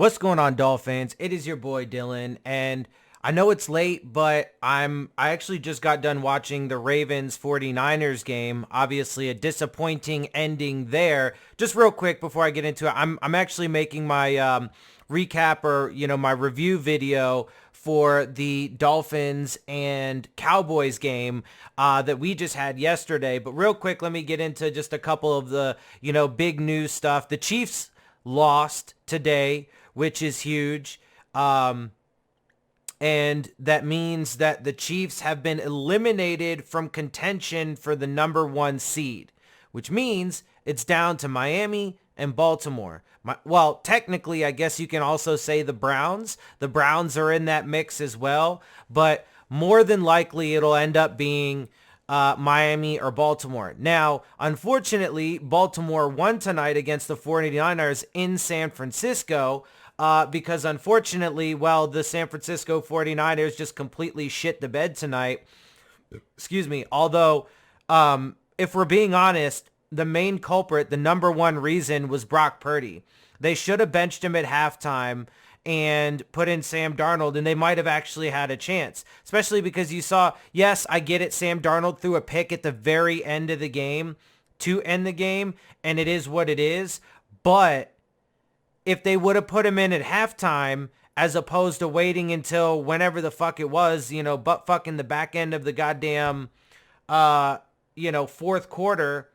What's going on, Dolphins? It is your boy Dillon, and I know it's late, but I actually just got done watching the Ravens 49ers game. Obviously a disappointing ending there. Just real quick before I get into it, I'm actually making my recap or my review video for the Dolphins and Cowboys game that we just had yesterday. But real quick, let me get into just a couple of the big news stuff. The Chiefs lost today, which is huge. And that means that the Chiefs have been eliminated from contention for the number one seed, which means it's down to Miami and Baltimore. Well, technically, I guess you can also say the Browns. The Browns are in that mix as well, but more than likely it'll end up being Miami or Baltimore. Now, unfortunately, Baltimore won tonight against the 49ers in San Francisco because unfortunately, the San Francisco 49ers just completely shit the bed tonight. Excuse me. Although, if we're being honest, the main culprit, the number one reason was Brock Purdy. They should have benched him at halftime and put in Sam Darnold, and they might have actually had a chance, especially because you saw, yes, I get it, Sam Darnold threw a pick at the very end of the game to end the game, and it is what it is, but if they would have put him in at halftime as opposed to waiting until whenever the fuck it was, butt fucking the back end of the goddamn, fourth quarter,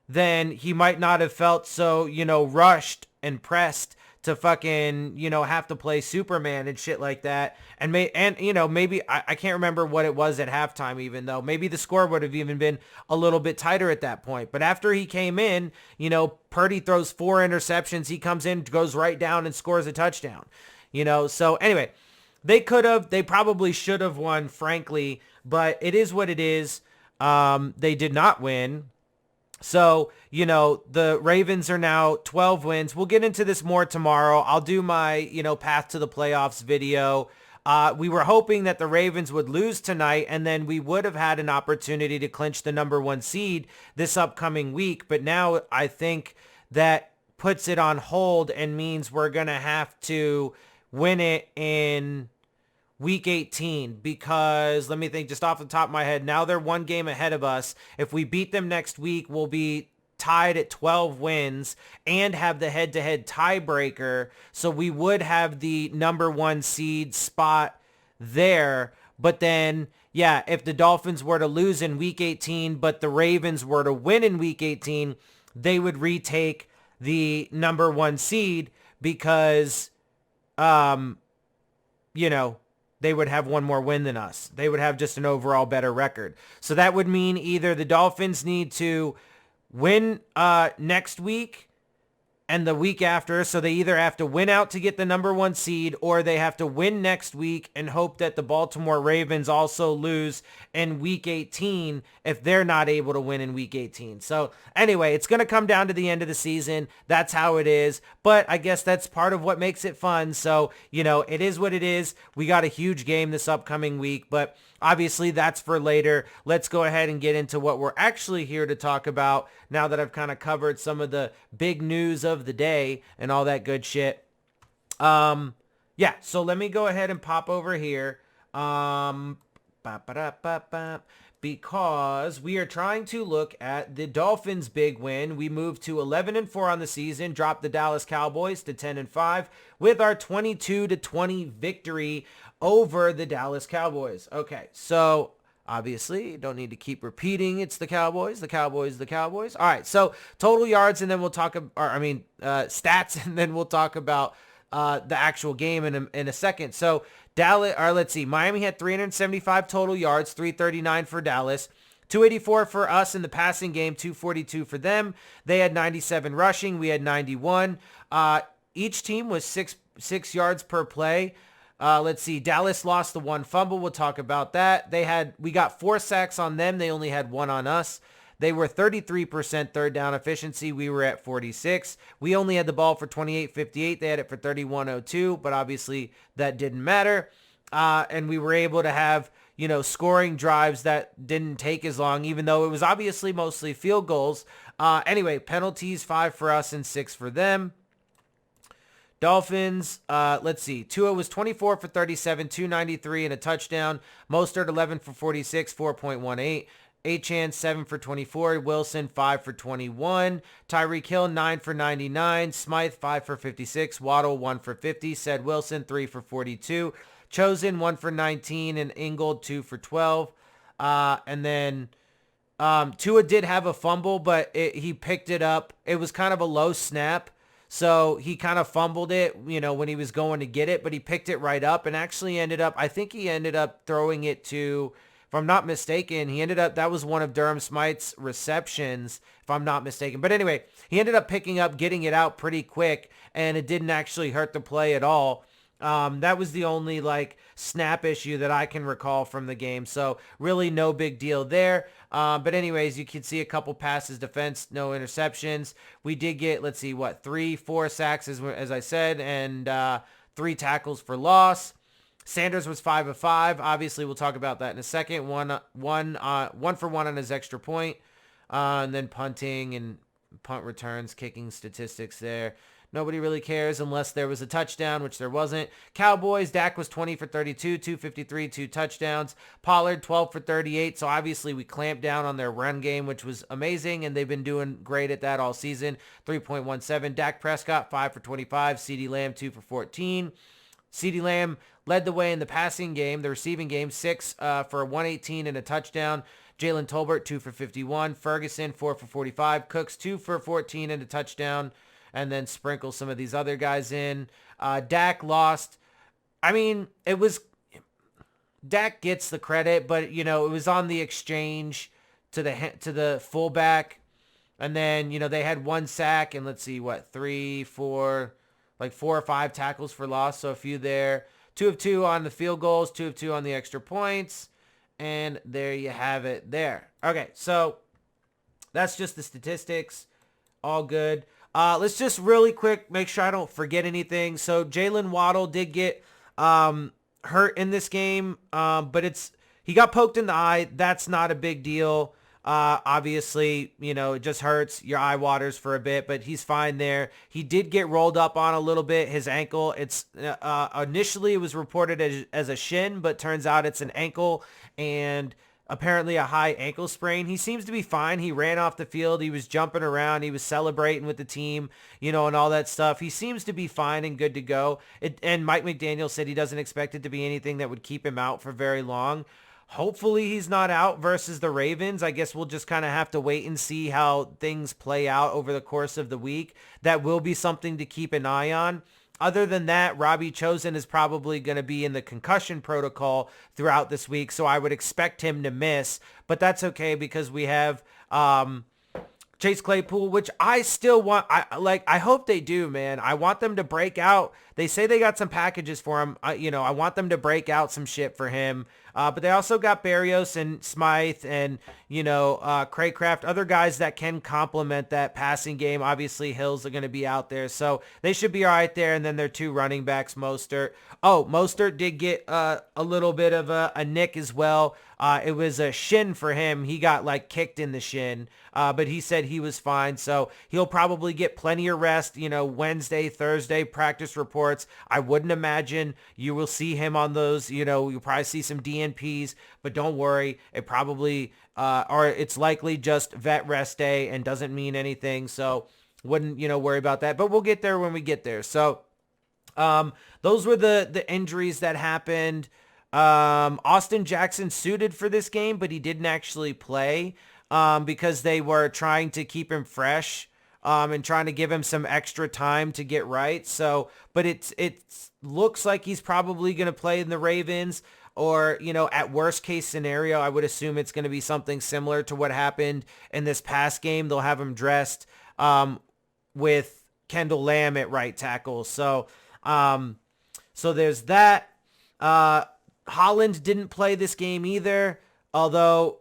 then he might not have felt so, rushed and pressed to fucking, have to play Superman and shit like that. And maybe I can't remember what it was at halftime, even though maybe the score would have even been a little bit tighter at that point. But after he came in, Purdy throws 4 interceptions. He comes in, goes right down and scores a touchdown, So anyway, they probably should have won, frankly, but it is what it is. They did not win. So, the Ravens are now 12 wins. We'll get into this more tomorrow. I'll do my, path to the playoffs video. We were hoping that the Ravens would lose tonight, and then we would have had an opportunity to clinch the number one seed this upcoming week. But now I think that puts it on hold and means we're going to have to win it in Week 18, because let me think just off the top of my head. Now they're one game ahead of us. If we beat them next week, we'll be tied at 12 wins and have the head-to-head tiebreaker. So we would have the number one seed spot there. But then, if the Dolphins were to lose in Week 18, but the Ravens were to win in Week 18, they would retake the number one seed because, they would have one more win than us. They would have just an overall better record. So that would mean either the Dolphins need to win next week and the week after. So they either have to win out to get the number one seed, or they have to win next week and hope that the Baltimore Ravens also lose in Week 18 if they're not able to win in Week 18. So anyway, it's going to come down to the end of the season. That's how it is. But I guess that's part of what makes it fun. So, it is what it is. We got a huge game this upcoming week, but obviously that's for later. Let's go ahead and get into what we're actually here to talk about now that I've kind of covered some of the big news of the day and all that good shit. So let me go ahead and pop over here. Because we are trying to look at the Dolphins' big win. We moved to 11-4 on the season, dropped the Dallas Cowboys to 10-5 with our 22-20 victory over the Dallas Cowboys. Okay, so obviously don't need to keep repeating it's the Cowboys, the Cowboys, the Cowboys. All right, so total yards, and then we'll talk, stats, and then we'll talk about the actual game in a second. So Miami had 375 total yards, 339 for Dallas, 284 for us in the passing game, 242 for them. They had 97 rushing. We had 91. Each team was six yards per play. Dallas lost the one fumble. We'll talk about that. We got 4 sacks on them. They only had 1 on us. They were 33% third down efficiency. We were at 46. We only had the ball for 28-58. They had it for 31-02, but obviously that didn't matter. And we were able to have, scoring drives that didn't take as long, even though it was obviously mostly field goals. Anyway, penalties, 5 for us and 6 for them. Dolphins, let's see. Tua was 24 for 37, 293 and a touchdown. Mostert 11 for 46, 4.18. Achane 7 for 24. Wilson 5 for 21. Tyreek Hill 9 for 99. Smythe 5 for 56. Waddle 1 for 50. Said Wilson 3 for 42. Chosen 1 for 19 and Ingold 2 for 12. And then Tua did have a fumble, but he picked it up. It was kind of a low snap. So he kind of fumbled it, when he was going to get it, but he picked it right up and actually I think he ended up throwing it to, if I'm not mistaken, that was one of Durham Smythe's receptions, if I'm not mistaken. But anyway, he ended up getting it out pretty quick, and it didn't actually hurt the play at all. That was the only snap issue that I can recall from the game. So really no big deal there. But anyways, you can see a couple passes, defense, no interceptions. We did get, 4 sacks as I said, and 3 tackles for loss. Sanders was 5 of 5. Obviously, we'll talk about that in a second. One for 1 on his extra point. And then punting and punt returns, kicking statistics there. Nobody really cares unless there was a touchdown, which there wasn't. Cowboys, Dak was 20 for 32, 253, 2 touchdowns. Pollard, 12 for 38. So obviously we clamped down on their run game, which was amazing, and they've been doing great at that all season. 3.17. Dak Prescott, 5 for 25. CeeDee Lamb, 2 for 14. CeeDee Lamb led the way in the passing game, the receiving game, 6 for 118 and a touchdown. Jalen Tolbert, 2 for 51. Ferguson, 4 for 45. Cooks, 2 for 14 and a touchdown. And then sprinkle some of these other guys in. Dak lost. Dak gets the credit, but it was on the exchange to the fullback, and then they had 1 sack and 4 or 5 tackles for loss, so a few there. 2 of 2 on the field goals, 2 of 2 on the extra points, and there you have it there. Okay, so that's just the statistics. All good. Let's just really quick make sure I don't forget anything. So Jalen Waddle did get hurt in this game, but he got poked in the eye. That's not a big deal. Obviously, it just hurts. Your eye waters for a bit, but he's fine there. He did get rolled up on a little bit, his ankle. It's initially it was reported as a shin, but turns out it's an ankle, and apparently a high ankle sprain. He seems to be fine. He ran off the field. He was jumping around. He was celebrating with the team, and all that stuff. He seems to be fine and good to go. And Mike McDaniel said he doesn't expect it to be anything that would keep him out for very long. Hopefully he's not out versus the Ravens. I guess we'll just kind of have to wait and see how things play out over the course of the week. That will be something to keep an eye on. Other than that, Robbie Chosen is probably going to be in the concussion protocol throughout this week, so I would expect him to miss. But that's okay because we have Chase Claypool, which I still want. I hope they do, man. I want them to break out. They say they got some packages for him. I want them to break out some shit for him. But they also got Berrios and Smythe and, Craycraft, other guys that can complement that passing game. Obviously, Hills are going to be out there, so they should be all right there. And then their 2 running backs, Mostert. Oh, Mostert did get a little bit of a nick as well. It was a shin for him. He got kicked in the shin, but he said he was fine. So he'll probably get plenty of rest, Wednesday, Thursday practice reports. I wouldn't imagine you will see him on those, you'll probably see some DNPs, but don't worry. It probably, or it's likely just vet rest day and doesn't mean anything. So wouldn't, worry about that, but we'll get there when we get there. So, those were the injuries that happened. Austin Jackson suited for this game, but he didn't actually play because they were trying to keep him fresh and trying to give him some extra time to get right. So, but it looks like he's probably going to play in the Ravens, or, at worst case scenario, I would assume it's going to be something similar to what happened in this past game. They'll have him dressed with Kendall Lamb at right tackle. So, so there's that. Holland didn't play this game either, although,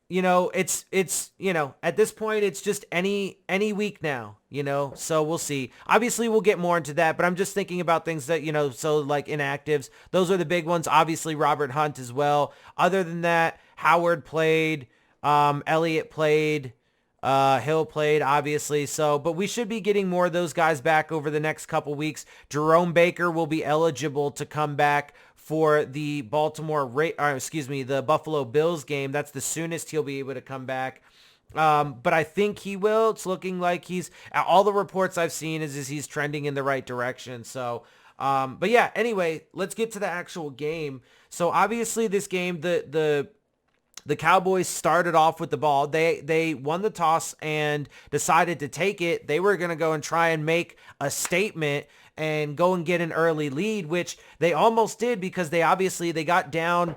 it's at this point, it's just any week now, so we'll see. Obviously, we'll get more into that, but I'm just thinking about things that, so like inactives, those are the big ones. Obviously, Robert Hunt as well. Other than that, Howard played, Elliott played, Hill played, obviously. So, but we should be getting more of those guys back over the next couple weeks. Jerome Baker will be eligible to come back for the the Buffalo Bills game. That's the soonest he'll be able to come back. But I think he will. It's looking like all the reports I've seen is he's trending in the right direction. So, but yeah, anyway, let's get to the actual game. So obviously this game, the Cowboys started off with the ball. They won the toss and decided to take it. They were going to go and try and make a statement and go and get an early lead, which they almost did because they got down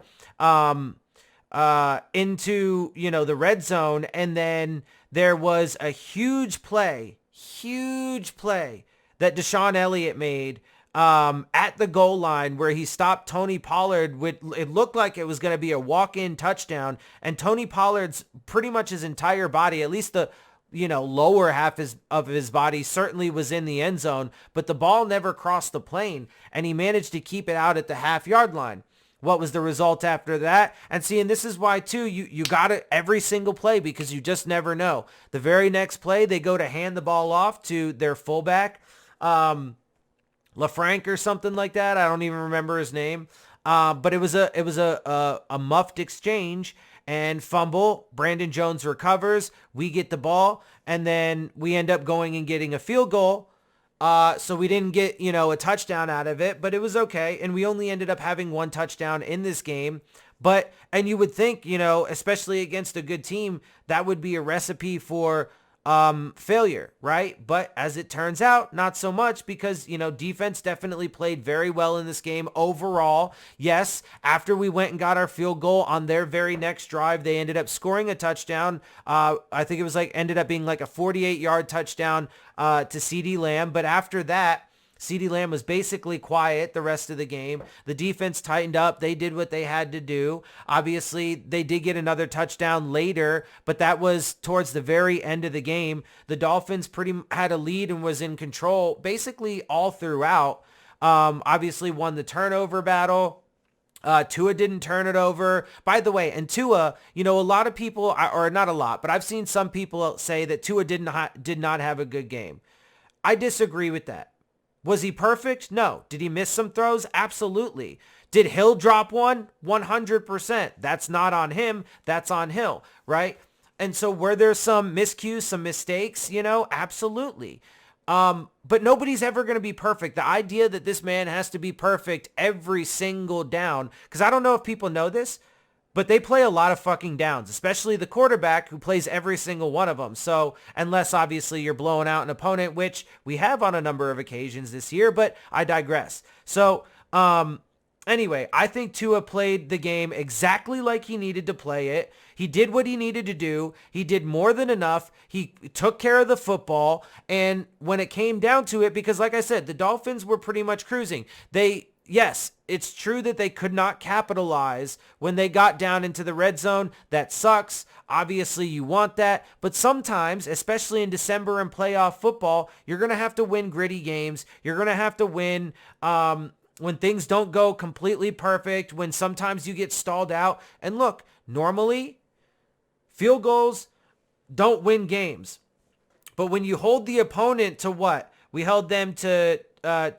into, the red zone. And then there was a huge play that Deshaun Elliott made at the goal line where he stopped Tony Pollard. It looked like it was going to be a walk-in touchdown, and Tony Pollard's pretty much his entire body, at least the lower half of his body, certainly was in the end zone, but the ball never crossed the plane, and he managed to keep it out at the half-yard line. What was the result after that? And this is why, too, you got it every single play because you just never know. The very next play, they go to hand the ball off to their fullback, LaFranc or something like that. I don't even remember his name. But it was a muffed exchange and fumble. Brandon Jones recovers. We get the ball, and then we end up going and getting a field goal. So we didn't get, a touchdown out of it, but it was okay. And we only ended up having one touchdown in this game. And you would think, especially against a good team, that would be a recipe for failure, right? But as it turns out, not so much because, defense definitely played very well in this game overall. Yes, after we went and got our field goal on their very next drive, they ended up scoring a touchdown. I think it was ended up being like a 48-yard touchdown to CeeDee Lamb. But after that, CeeDee Lamb was basically quiet the rest of the game. The defense tightened up. They did what they had to do. Obviously, they did get another touchdown later, but that was towards the very end of the game. The Dolphins had a lead and was in control basically all throughout. Obviously won the turnover battle. Tua didn't turn it over. By the way, and Tua, a lot of people, or not a lot, but I've seen some people say that Tua did not have a good game. I disagree with that. Was he perfect? No. Did he miss some throws? Absolutely. Did Hill drop one? 100%. That's not on him. That's on Hill, right? And so were there some miscues, some mistakes? Absolutely. But nobody's ever going to be perfect. The idea that this man has to be perfect every single down, because I don't know if people know this, but they play a lot of fucking downs, especially the quarterback who plays every single one of them. So unless obviously you're blowing out an opponent, which we have on a number of occasions this year, but I digress. So anyway, I think Tua played the game exactly like he needed to play it. He did what he needed to do. He did more than enough. He took care of the football. And when it came down to it, because like I said, the Dolphins were pretty much cruising. Yes, it's true that they could not capitalize when they got down into the red zone. That sucks. Obviously, you want that. But sometimes, especially in December and playoff football, you're going to have to win gritty games. You're going to have to win when things don't go completely perfect, when sometimes you get stalled out. And look, normally, field goals don't win games. But when you hold the opponent to what? We held them to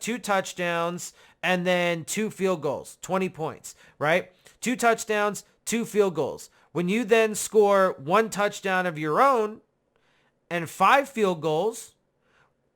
2 touchdowns and then 2 field goals, 20 points, right? 2 touchdowns, 2 field goals. When you then score 1 touchdown of your own and 5 field goals,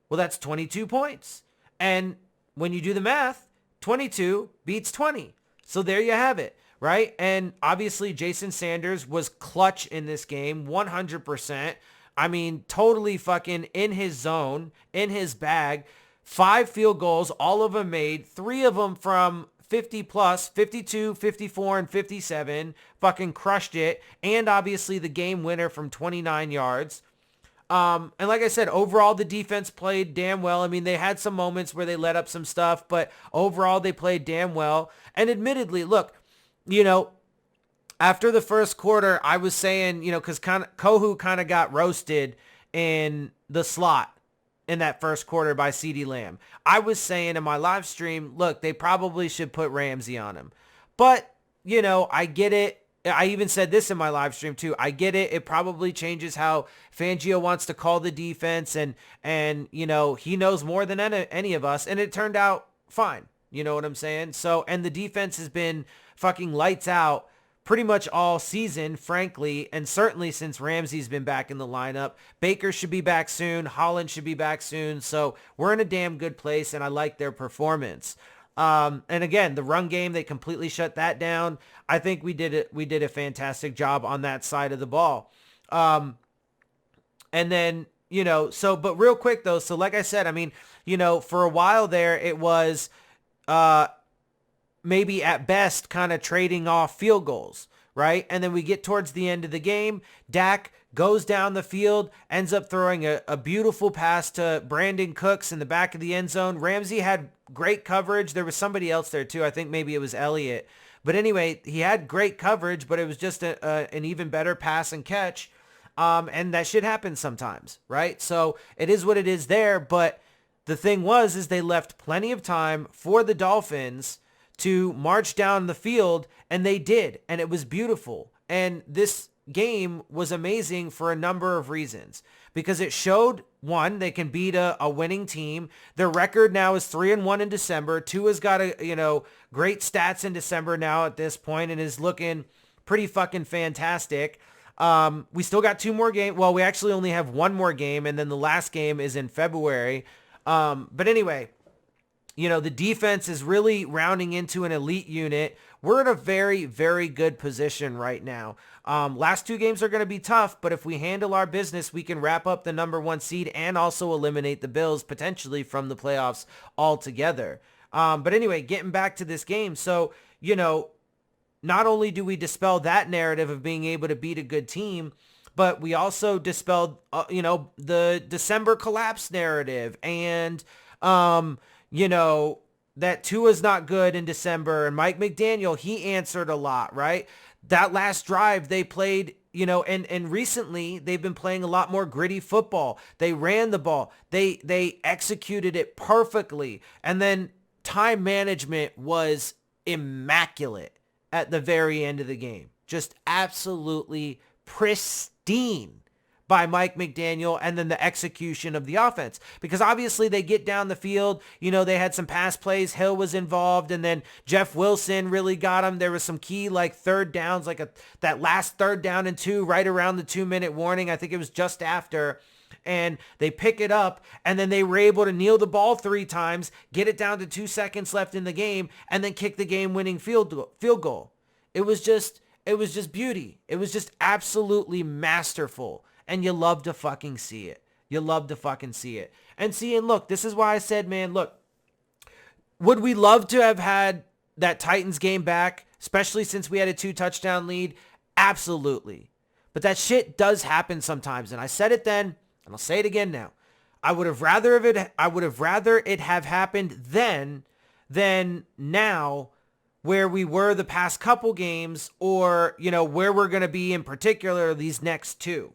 well, that's 22 points. And when you do the math, 22 beats 20. So there you have it, right? And obviously Jason Sanders was clutch in this game, 100%. I mean, totally fucking in his zone, in his bag. 5 field goals, all of them made, 3 of them from 50 plus, 52, 54, and 57. Fucking crushed it. And obviously the game winner from 29 yards. And like I said, overall, the defense played damn well. I mean, they had some moments where they let up some stuff, but overall, they played damn well. And admittedly, look, after the first quarter, I was saying, because Kohu kind of got roasted in the slot in that first quarter by CeeDee Lamb. I was saying in my live stream, look, they probably should put Ramsey on him. But, I get it. I even said this in my live stream too. I get it. It probably changes how Fangio wants to call the defense, and you know, he knows more than any of us, and it turned out fine. You know what I'm saying? So, and the defense has been fucking lights out pretty much all season, frankly, and certainly since Ramsey's been back in the lineup. Baker should be back soon. Holland should be back soon. So we're in a damn good place, and I like their performance. And again, the run game, they completely shut that down. I think we did it. We did a fantastic job on that side of the ball. And then, you know, so, but real quick though, so like I said, I mean, you know, for a while there, it was, maybe at best kind of trading off field goals, right? And then we get towards the end of the game, Dak goes down the field, ends up throwing a beautiful pass to Brandon Cooks in the back of the end zone. Ramsey had great coverage. There was somebody else there too. I think maybe it was Elliott. But anyway, he had great coverage, but it was just an even better pass and catch. And that shit happens sometimes, right? So it is what it is there, but the thing is they left plenty of time for the Dolphins to march down the field, and they did, and it was beautiful. And this game was amazing for a number of reasons, because it showed, one, they can beat a winning team. Their record now is 3-1 in December. Tua's got great stats in December now at this point and is looking pretty fucking fantastic. We still got 2 more games. Well, we actually only have 1 more game, and then the last game is in February. But anyway, you know, the defense is really rounding into an elite unit. We're in a very, very good position right now. Last 2 games are going to be tough, but if we handle our business, we can wrap up the number 1 seed and also eliminate the Bills potentially from the playoffs altogether. But anyway, getting back to this game. So, you know, not only do we dispel that narrative of being able to beat a good team, but we also dispelled, the December collapse narrative and, you know, that Tua's not good in December, and Mike McDaniel, he answered a lot, right? That last drive they played, you know, and recently they've been playing a lot more gritty football. They ran the ball. They executed it perfectly. And then time management was immaculate at the very end of the game. Just absolutely pristine by Mike McDaniel, and then the execution of the offense. Because obviously they get down the field, you know, they had some pass plays, Hill was involved, and then Jeff Wilson really got him. There was some key like third downs, like that last 3rd down and 2 right around the 2-minute warning. I think it was just after. And they pick it up, and then they were able to kneel the ball 3 times, get it down to 2 seconds left in the game, and then kick the game-winning field goal. It was just beauty. It was just absolutely masterful. And you love to fucking see it. You love to fucking see it. And look, this is why I said, man, look, would we love to have had that Titans game back, especially since we had a 2-touchdown lead? Absolutely. But that shit does happen sometimes. And I said it then, and I'll say it again now. I would have rather it have happened then than now, where we were the past couple games, or, you know, where we're going to be in particular these next 2.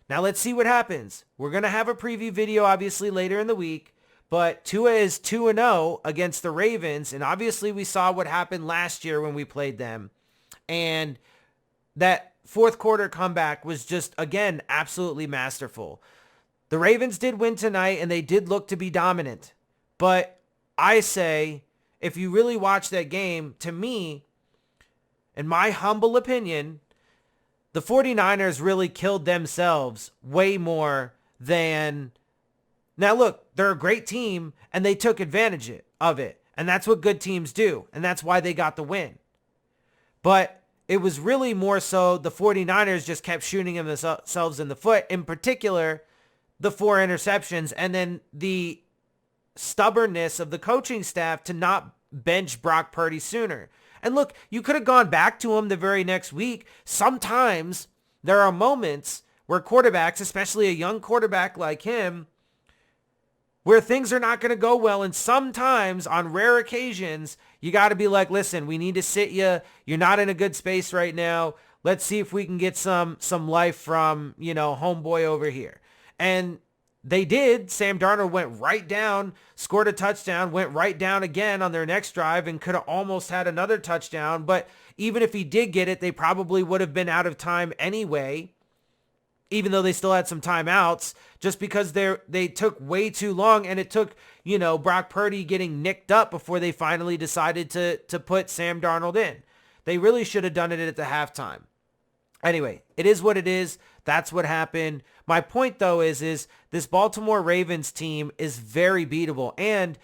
Now let's see what happens. We're going to have a preview video obviously later in the week, but Tua is 2-0 against the Ravens, and obviously we saw what happened last year when we played them. And that 4th quarter comeback was just, again, absolutely masterful. The Ravens did win tonight, and they did look to be dominant. But I say, if you really watch that game, to me, in my humble opinion, the 49ers really killed themselves way more than... Now look, they're a great team, and they took advantage of it. And that's what good teams do. And that's why they got the win. But it was really more so the 49ers just kept shooting themselves in the foot. In particular, the 4 interceptions, and then the stubbornness of the coaching staff to not bench Brock Purdy sooner. And look, you could have gone back to him the very next week. Sometimes there are moments where quarterbacks, especially a young quarterback like him, where things are not going to go well. And sometimes, on rare occasions, you got to be like, listen, we need to sit you. You're not in a good space right now. Let's see if we can get some life from, you know, homeboy over here. And they did. Sam Darnold went right down, scored a touchdown, went right down again on their next drive and could have almost had another touchdown. But even if he did get it, they probably would have been out of time anyway, even though they still had some timeouts, just because they took way too long, and it took, Brock Purdy getting nicked up before they finally decided to put Sam Darnold in. They really should have done it at the halftime. Anyway, it is what it is. That's what happened. My point, though, is this Baltimore Ravens team is very beatable. And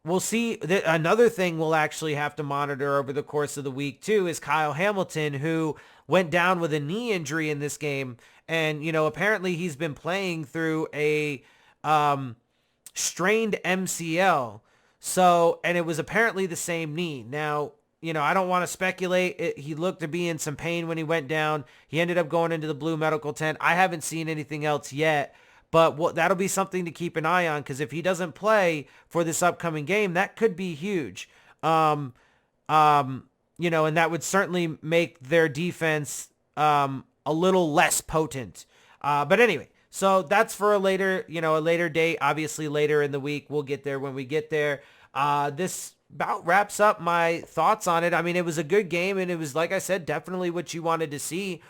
we'll see. Another thing we'll actually have to monitor over the course of the week, too, is Kyle Hamilton, who went down with a knee injury in this game. And, apparently he's been playing through a strained MCL. So, and it was apparently the same knee. Now, I don't want to speculate. He looked to be in some pain when he went down. He ended up going into the blue medical tent. I haven't seen anything else yet, but that'll be something to keep an eye on, because if he doesn't play for this upcoming game, that could be huge. And that would certainly make their defense a little less potent. But anyway, so that's for a later date, obviously later in the week. We'll get there when we get there. This about wraps up my thoughts on it. I mean, it was a good game, and it was, like I said, definitely what you wanted to see.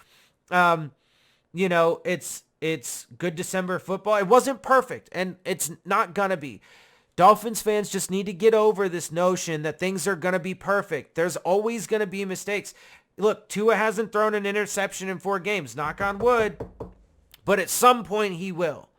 It's good December football. It wasn't perfect, and it's not gonna be. Dolphins fans just need to get over this notion that things are gonna be perfect. There's always gonna be mistakes. Look, Tua hasn't thrown an interception in 4 games, knock on wood, but at some point he will.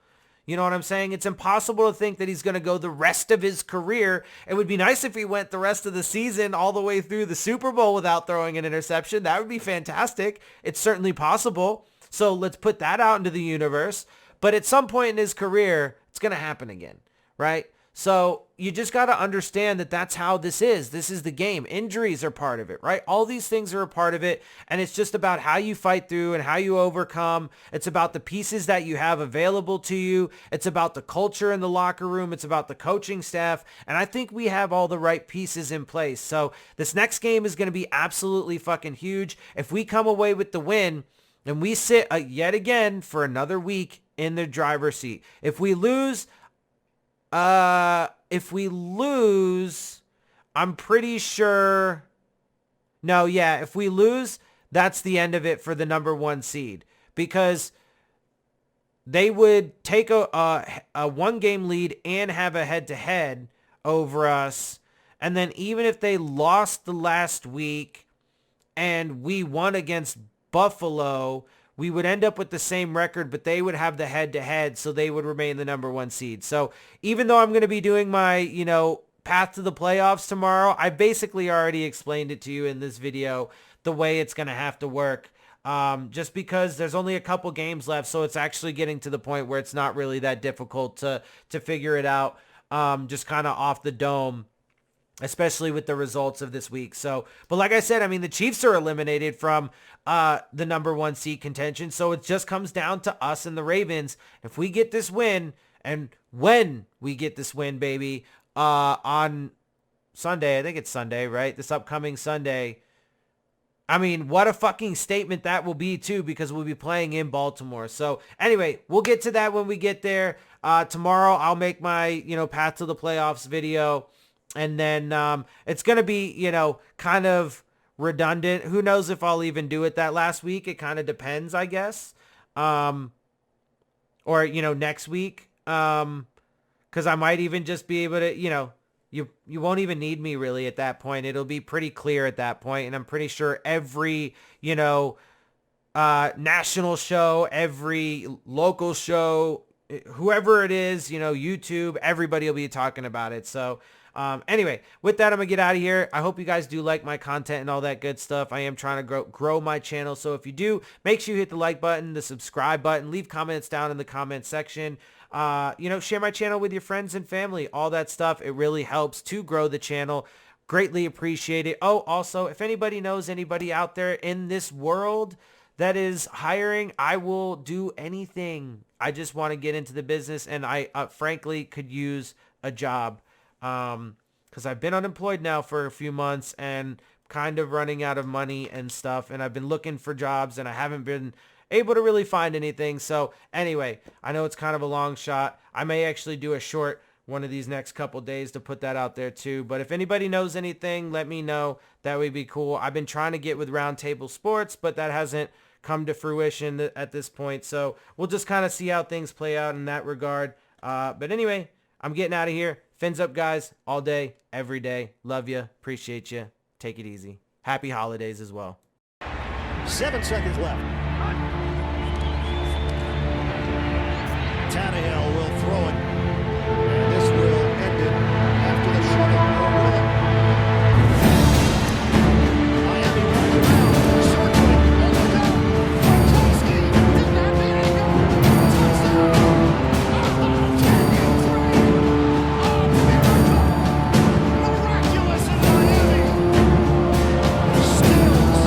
You know what I'm saying? It's impossible to think that he's going to go the rest of his career. It would be nice if he went the rest of the season all the way through the Super Bowl without throwing an interception. That would be fantastic. It's certainly possible. So let's put that out into the universe. But at some point in his career, it's going to happen again, right? So you just got to understand that that's how this is. This is the game. Injuries are part of it, right? All these things are a part of it. And it's just about how you fight through and how you overcome. It's about the pieces that you have available to you. It's about the culture in the locker room. It's about the coaching staff. And I think we have all the right pieces in place. So this next game is going to be absolutely fucking huge. If we come away with the win, and we sit yet again for another week in the driver's seat. If we lose, I'm pretty sure. No, yeah, if we lose, that's the end of it for the number 1 seed, because they would take a 1-game lead and have a head-to-head over us. And then even if they lost the last week and we won against Buffalo, we would end up with the same record, but they would have the head-to-head, so they would remain the number 1 seed. So even though I'm going to be doing my, path to the playoffs tomorrow, I basically already explained it to you in this video, the way it's going to have to work. Just because there's only a couple games left, so it's actually getting to the point where it's not really that difficult to figure it out, just kind of off the dome, especially with the results of this week. So, but like I said, I mean, the Chiefs are eliminated from the number 1 seed contention. So it just comes down to us and the Ravens. If we get this win, and when we get this win, baby, on Sunday, I think it's Sunday, right? This upcoming Sunday. I mean, what a fucking statement that will be too, because we'll be playing in Baltimore. So anyway, we'll get to that when we get there. Tomorrow I'll make my, path to the playoffs video. And then it's going to be, kind of redundant. Who knows if I'll even do it that last week. It kind of depends, I guess. Or, next week. Because I might even just be able to, you won't even need me really at that point. It'll be pretty clear at that point. And I'm pretty sure every, national show, every local show, whoever it is, YouTube, everybody will be talking about it. So anyway, with that, I'm gonna get out of here. I hope you guys do like my content and all that good stuff. I am trying to grow my channel. So if you do, make sure you hit the like button, the subscribe button, leave comments down in the comment section. Share my channel with your friends and family, all that stuff. It really helps to grow the channel. Greatly appreciate it. Oh, also, if anybody knows anybody out there in this world that is hiring, I will do anything. I just want to get into the business, and I frankly could use a job. Because I've been unemployed now for a few months and kind of running out of money and stuff, and I've been looking for jobs, and I haven't been able to really find anything. So anyway, I know it's kind of a long shot. I may actually do a short one of these next couple days to put that out there too. But if anybody knows anything, let me know. That would be cool. I've been trying to get with Roundtable Sports, but that hasn't come to fruition at this point. So we'll just kind of see how things play out in that regard. But anyway, I'm getting out of here. Fins up, guys, all day, every day. Love you. Appreciate you. Take it easy. Happy holidays as well. 7 seconds left. Tannehill will throw it. And this will end it after the shovel. Miami runs around, circling, and look out. Gronkowski did not mean to go. Touchdown. Oh, can you pray? Oh, miracle. Miraculous in Miami. Stills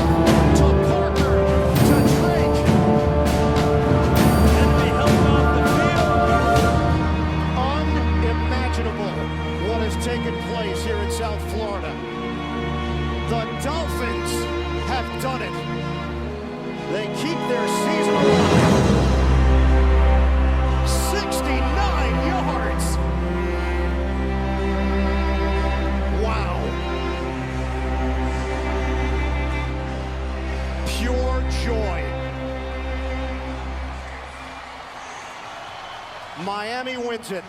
to Parker to Drake. And they held off the field. Unimaginable what has taken place here in South Florida. The Dolphins have done it. They keep their season alive. 69 yards. Wow. Pure joy. Miami wins it.